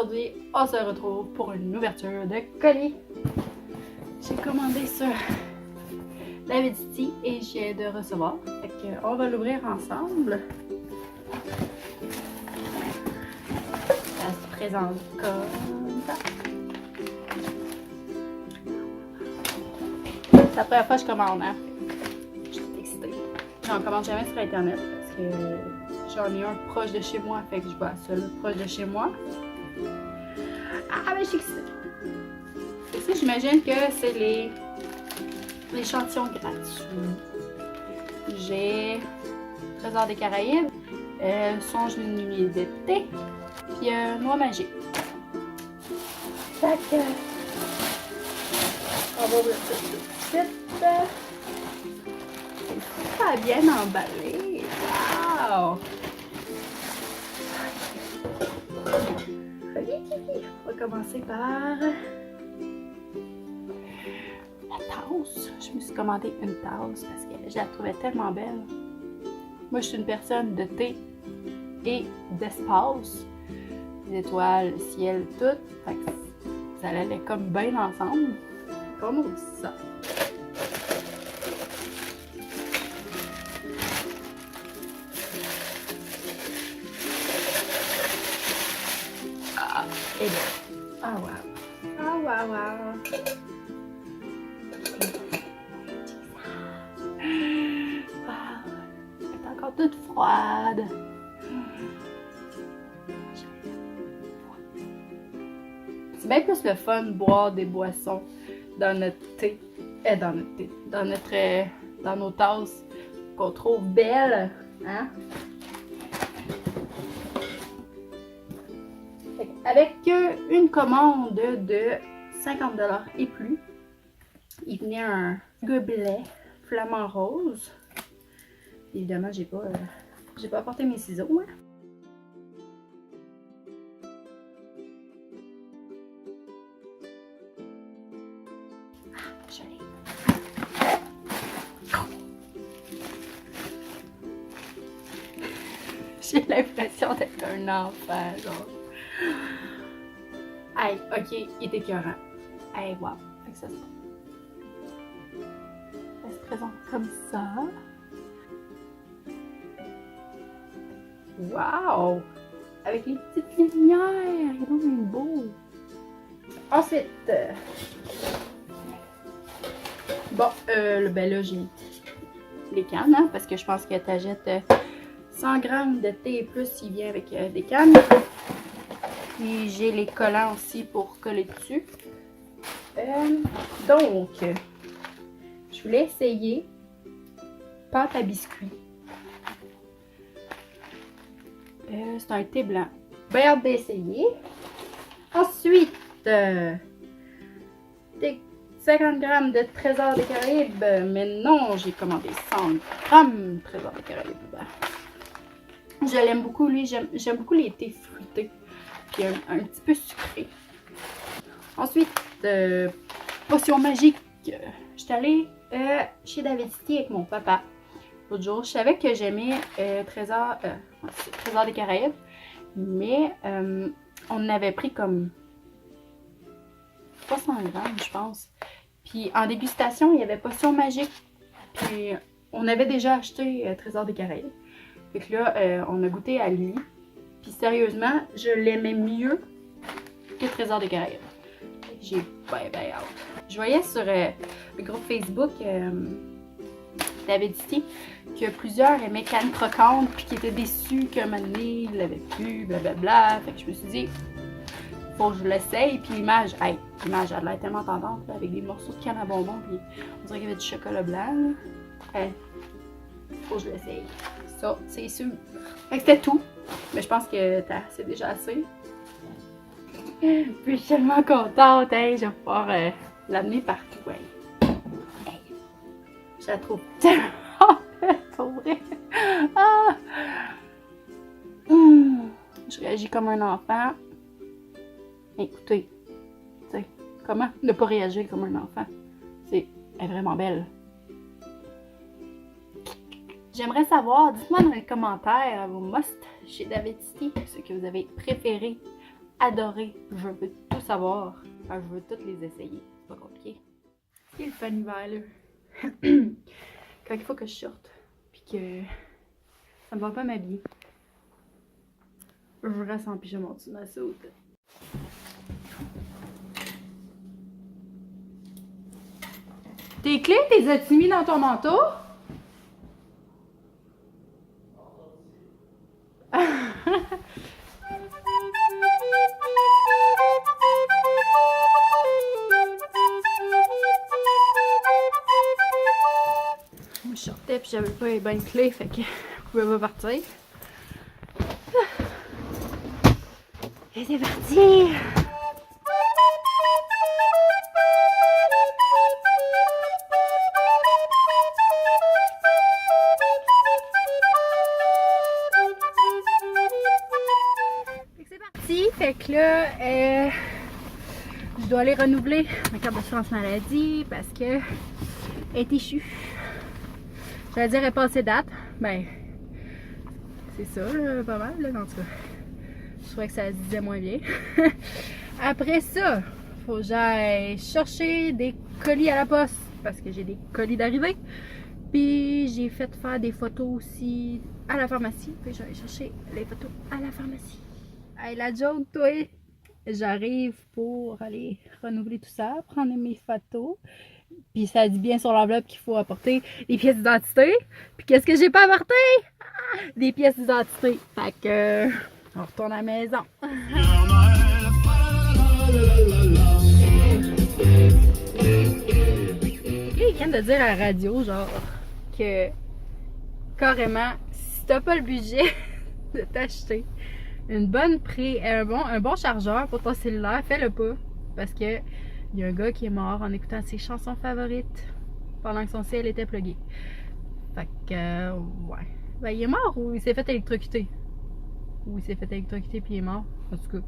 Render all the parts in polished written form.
aujourd'hui, on se retrouve pour une ouverture de colis. J'ai commandé sur Davidity et je viens de recevoir. Fait que on va l'ouvrir ensemble. Ça se présente comme ça. C'est la première fois que je commande, hein? Je suis excitée. J'en commande jamais sur internet parce que j'en ai un proche de chez moi, fait que je vais à celui proche de chez moi. Ah, mais je suis excitée. Ici, j'imagine que c'est l'échantillon gratuit. J'ai Trésor des Caraïbes, Songe d'une nuit d'été, puis Noix magique. Fait que on va ouvrir ça tout de suite. C'est super bien emballé. Wow! On va commencer par la tasse. Je me suis commandé une tasse parce que je la trouvais tellement belle. Moi, je suis une personne de thé et d'espace. Les étoiles, le ciel, tout. Fait que ça allait comme bien ensemble. Comme ça. Ah, et là. Ah, wow. Ah, wow, wow. Wow. Elle est encore toute froide. C'est bien plus le fun de boire des boissons dans notre thé. Dans nos tasses qu'on trouve belles. Hein? Avec une commande de 50$ et plus, il venait un gobelet flamant rose. Évidemment, j'ai pas apporté mes ciseaux. Hein? Ah, joli. J'ai l'impression d'être un enfant, genre. Hey, ok, il est écœurant. Hey, wow. Fait que ça se présente comme ça. Wow! Avec les petites lumières, il est donc bien beau. Ensuite, ben là, j'ai les cannes, hein, parce que je pense que tu achètes 100 grammes de thé et plus, il vient avec des cannes. Puis j'ai les collants aussi pour coller dessus. Donc, je voulais essayer pâte à biscuits. C'est un thé blanc. Bien hâte d'essayer. Ensuite, des 50 grammes de Trésor des Caraïbes. Mais non, j'ai commandé 100 grammes Trésor des Caraïbes. Je l'aime beaucoup, lui. J'aime beaucoup les thés fruités. Puis un petit peu sucré. Ensuite, potion magique. Je suis allée chez Davidity avec mon papa l'autre jour. Je savais que j'aimais Trésor des Caraïbes, mais on en avait pris comme 300 grammes, je pense. Puis en dégustation, il y avait potion magique. Puis on avait déjà acheté Trésor des Caraïbes. Fait que là, on a goûté à lui. Puis sérieusement, je l'aimais mieux que Trésor des Caraïbes. J'ai bien hâte. Je voyais sur le groupe Facebook Davidity que plusieurs aimaient Canne Croquante puis qui étaient déçus qu'un moment donné, ils l'avaient plus, blablabla. Fait que je me suis dit, faut que je l'essaye. Puis l'image, l'image a l'air tellement tendante là, avec des morceaux de canne à bonbons. Puis on dirait qu'il y avait du chocolat blanc. Faut que je l'essaye. Ça, c'est sûr. Fait que c'était tout. Mais je pense que c'est déjà assez. Puis je suis tellement contente, hein, je vais pouvoir l'amener partout. Ouais. Hey. Je la trouve tellement belle, pour vrai. Ah. Je réagis comme un enfant. Écoutez, comment ne pas réagir comme un enfant? Elle est vraiment belle. J'aimerais savoir, dites-moi dans les commentaires vos musts chez Davidity, ce que vous avez préféré adoré. Je veux tout savoir. Enfin, je veux toutes les essayer. C'est pas compliqué. C'est le fun hiver, là. Quand il faut que je sorte, puis que ça me va pas m'habiller. Je reste en pyjama au-dessus de ma soude. Tes clés, t'es as-tu mis dans ton manteau? Je sortais puis j'avais pas les bonnes clés, fait que je pouvais pas partir. Et c'est parti! Fait que là, je dois aller renouveler ma carte d'assurance maladie parce que elle est échue. J'allais dire elle est passée date. Ben, c'est ça, là, pas mal, là, en tout cas. Je trouvais que ça se disait moins bien. Après ça, faut que j'aille chercher des colis à la poste parce que j'ai des colis d'arrivée. Puis j'ai fait faire des photos aussi à la pharmacie. Puis je vais aller chercher les photos à la pharmacie. Hey, la joke, toi, j'arrive pour aller renouveler tout ça, prendre mes photos. Puis ça dit bien sur l'enveloppe qu'il faut apporter des pièces d'identité. Puis qu'est-ce que j'ai pas apporté? Ah, des pièces d'identité. Fait que on retourne à la maison. Il vient de dire à la radio, genre, que carrément, si t'as pas le budget de t'acheter un bon chargeur pour ton cellulaire, fais-le pas. Parce que il y a un gars qui est mort en écoutant ses chansons favorites pendant que son ciel était plugué. Fait que, ouais. Ben, il est mort ou il s'est fait électrocuter? Ou il s'est fait électrocuter puis il est mort. En tout cas.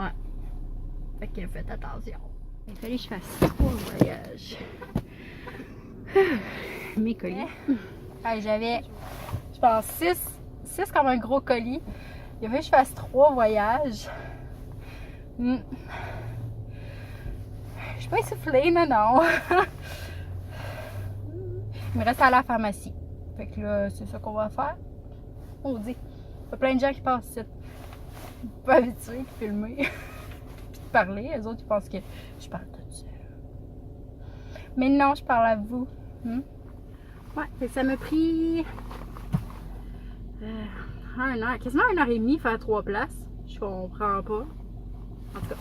Ouais. Fait que faites attention. Il fallait que je fasse 3 voyages. Mes colis. Ouais, j'avais, je pense, 6 comme un gros colis. Il a fallu que je fasse 3 voyages. Je suis pas essoufflée, non. Il me reste à la pharmacie. Fait que là, c'est ça qu'on va faire. On dit. Il y a plein de gens qui passent ici. Pas habitués, qui filment. Puis de parler. Les autres, ils pensent que je parle tout seul. Mais non, je parle à vous. Ouais, fait que ça m'a pris 1 heure, quasiment 1h30 faire 3 places. Je comprends pas. En tout cas,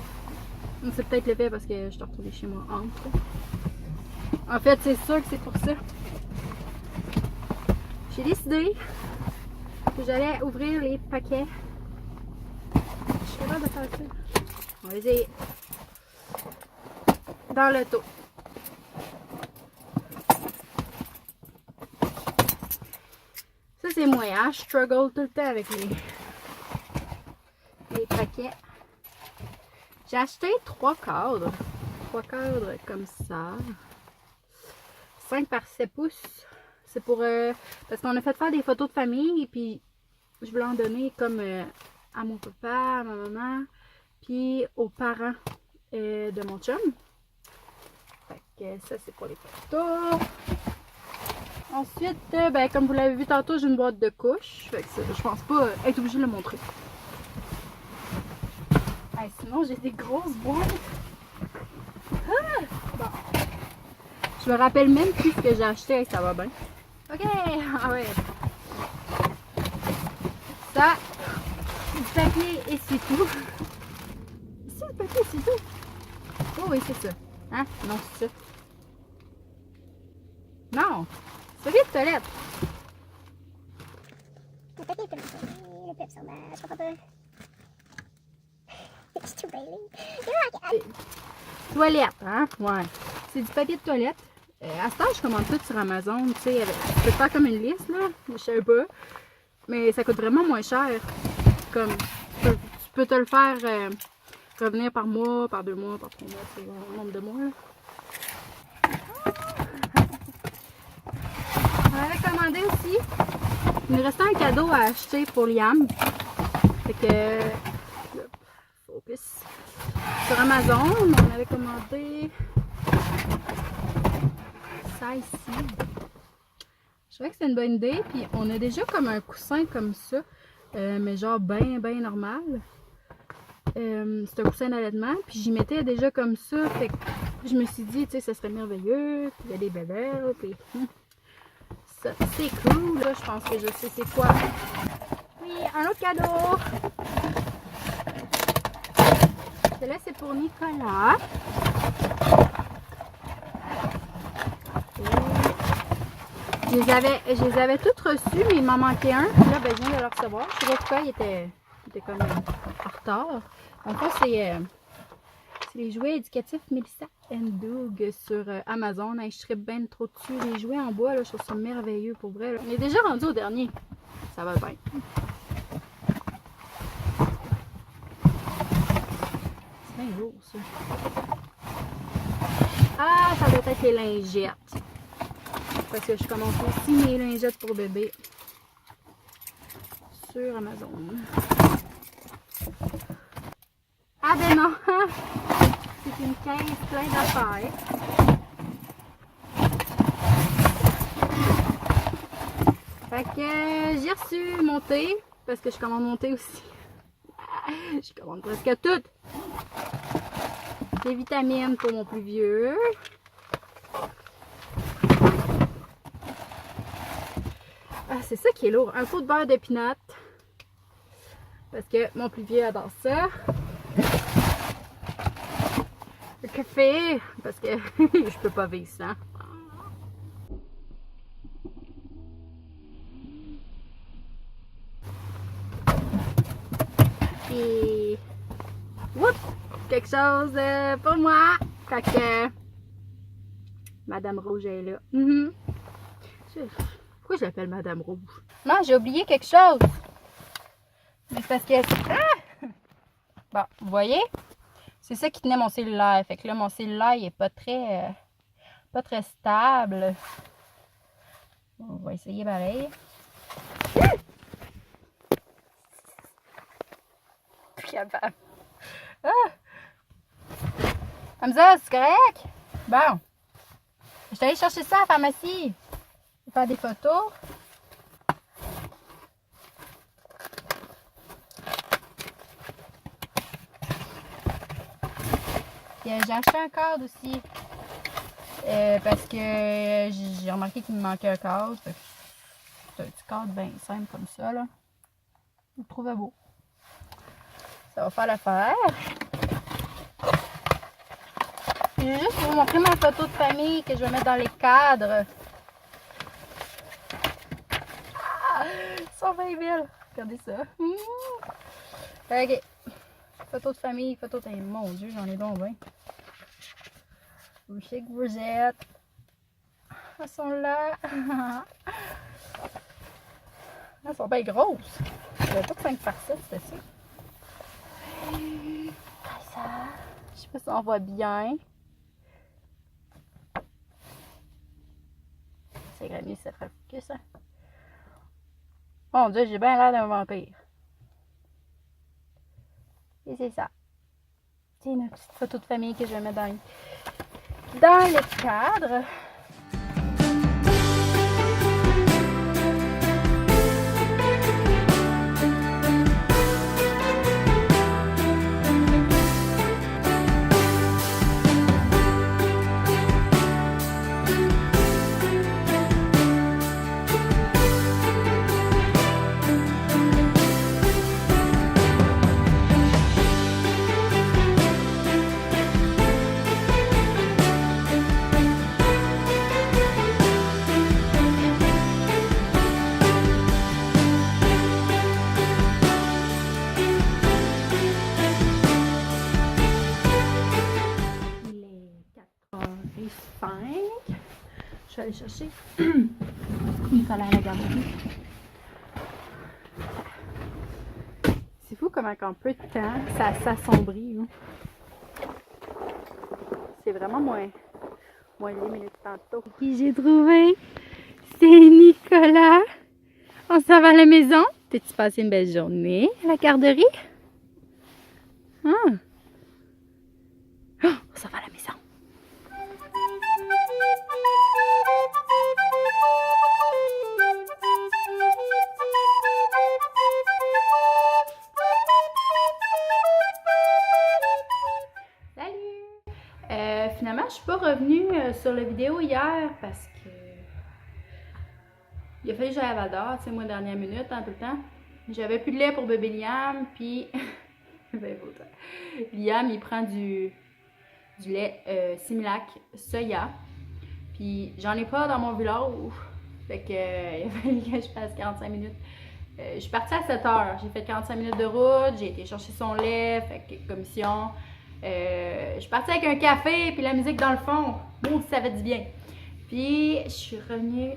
c'est peut-être le fait parce que je suis retournée chez moi entre. En fait, c'est sûr que c'est pour ça. J'ai décidé que j'allais ouvrir les paquets. Je suis capable de faire ça. On va essayer. Dans l'auto. Ça, c'est moi, hein? Je struggle tout le temps avec les paquets. J'ai acheté 3 cadres. 3 cadres comme ça. 5 par 7 pouces. C'est pour... parce qu'on a fait faire des photos de famille. Et puis, je voulais en donner comme à mon papa, à ma maman. Puis aux parents de mon chum. Fait que ça, c'est pour les photos. Ensuite, ben, comme vous l'avez vu tantôt, j'ai une boîte de couches. Fait que ça, je pense pas être obligée de le montrer. Sinon, j'ai des grosses boîtes. Ah! Bon. Je me rappelle même plus ce que j'ai acheté. Ça va bien. Ok, ah ouais. Ça, du papier et c'est tout. C'est le papier, c'est tout. Oh oui, c'est ça. Hein? Non, c'est ça. Non! C'est papier de toilette. Le papier est le pep sur je comprends pas. It's too baby. Toilette, hein? Ouais. C'est du papier de toilette. À ce temps, je commande tout sur Amazon. Tu sais, tu peux faire comme une liste, là. Je sais pas. Mais ça coûte vraiment moins cher. Comme, tu peux te le faire revenir par mois, par 2 mois, par 3 mois. C'est le nombre de mois, là. On avait commandé aussi. Il nous restait un cadeau à acheter pour Liam. Fait que sur Amazon. On avait commandé ça ici. Je trouvais que c'est une bonne idée. Puis on a déjà comme un coussin comme ça. Mais genre bien normal. C'est un coussin d'allaitement. Puis j'y mettais déjà comme ça. Fait que je me suis dit, tu sais, ça serait merveilleux. Puis il y a des bébés. Puis ça, c'est cool. Là, je pense que je sais c'est quoi. Oui, un autre cadeau. Celui-là, c'est pour Nicolas. Je les avais toutes reçues, mais il m'en manquait un. Là, ben, je viens de le recevoir. Je sais pas pourquoi il était comme en retard. En fait, c'est les jouets éducatifs Melissa & Doug sur Amazon. Je serais bien trop dessus. Les jouets en bois, là, je trouve ça merveilleux pour vrai. Là. On est déjà rendu au dernier. Ça va bien. C'est bien lourd, ça. Ah, ça doit être les lingettes. Parce que je commence aussi mes lingettes pour bébé sur Amazon. Ah ben non! C'est une caisse pleine d'affaires. Fait que j'ai reçu mon thé, parce que je commande mon thé aussi. Je commande presque tout. Des vitamines pour mon plus vieux. Ah, c'est ça qui est lourd. Un pot de beurre de peanut. Parce que mon plus vieux adore ça. Le café. Parce que je peux pas vivre sans. Et... Oups! Quelque chose pour moi. Fait que... Madame Rouge est là. Pourquoi je l'appelle Madame Rouge? Non, j'ai oublié quelque chose. Mais c'est parce que... Ah! Bon, vous voyez? C'est ça qui tenait mon cellulaire. Fait que là, mon cellulaire, il est pas très stable. On va essayer pareil. Plus capable. Ah! Hamza, c'est correct? Bon. Je suis allée chercher ça à la pharmacie. Je vais faire des photos. J'ai acheté un cadre aussi. Parce que j'ai remarqué qu'il me manquait un cadre. C'est un petit cadre bien simple comme ça. Là. Je le trouvais beau. Ça va faire l'affaire. Je vais juste vous montrer ma photo de famille que je vais mettre dans les cadres. Ah, ils sont bien belles. Regardez ça. Ok. Photo de famille, photo de... Mon Dieu, j'en ai donc bien. Je sais que vous êtes. Elles sont là. Elles sont bien grosses. Il n'y avait pas que 5 par 7, c'était ça. Ça. Je sais pas si on voit bien. C'est mieux si ça ferait plus que ça. Mon Dieu, j'ai bien l'air d'un vampire. Et c'est ça. C'est une petite photo de famille que je vais mettre dans le cadre. Je vais aller chercher Nicolas à la garderie. C'est fou comment en peu de temps ça s'assombrit. C'est vraiment moins 10 minutes tantôt. Qui j'ai trouvé? C'est Nicolas. On s'en va à la maison. T'as-tu passé une belle journée à la garderie? Ah. On s'en va à la maison. Finalement, je suis pas revenue sur la vidéo hier parce que il a fallu que j'aille à Val d'Or, tu sais, moi, dernière minute, tout le temps. J'avais plus de lait pour bébé Liam, puis ben, Liam, il prend du lait Similac Soya, puis j'en ai pas dans mon village, fait que il a fallu que je fasse 45 minutes. Je suis partie à 7 heures, j'ai fait 45 minutes de route, j'ai été chercher son lait, fait que commission. Je suis partie avec un café puis la musique dans le fond. Bon, ça fait du bien. Puis je suis revenue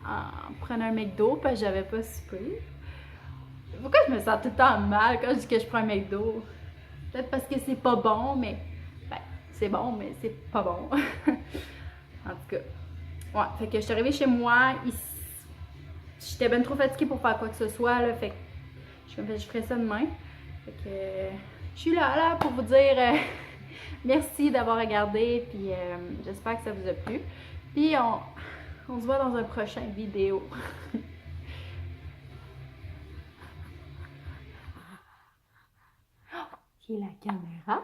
en prenant un McDo parce que j'avais pas soupé. Pourquoi je me sens tout le temps mal quand je dis que je prends un McDo? Peut-être parce que c'est pas bon, mais ben, c'est bon, mais c'est pas bon. En tout cas. Ouais, fait que je suis arrivée chez moi. J'étais bien trop fatiguée pour faire quoi que ce soit, là. Fait que je ferais ça demain. Fait que je suis là pour vous dire merci d'avoir regardé, puis j'espère que ça vous a plu. Puis on se voit dans un prochain vidéo. Qui est la caméra?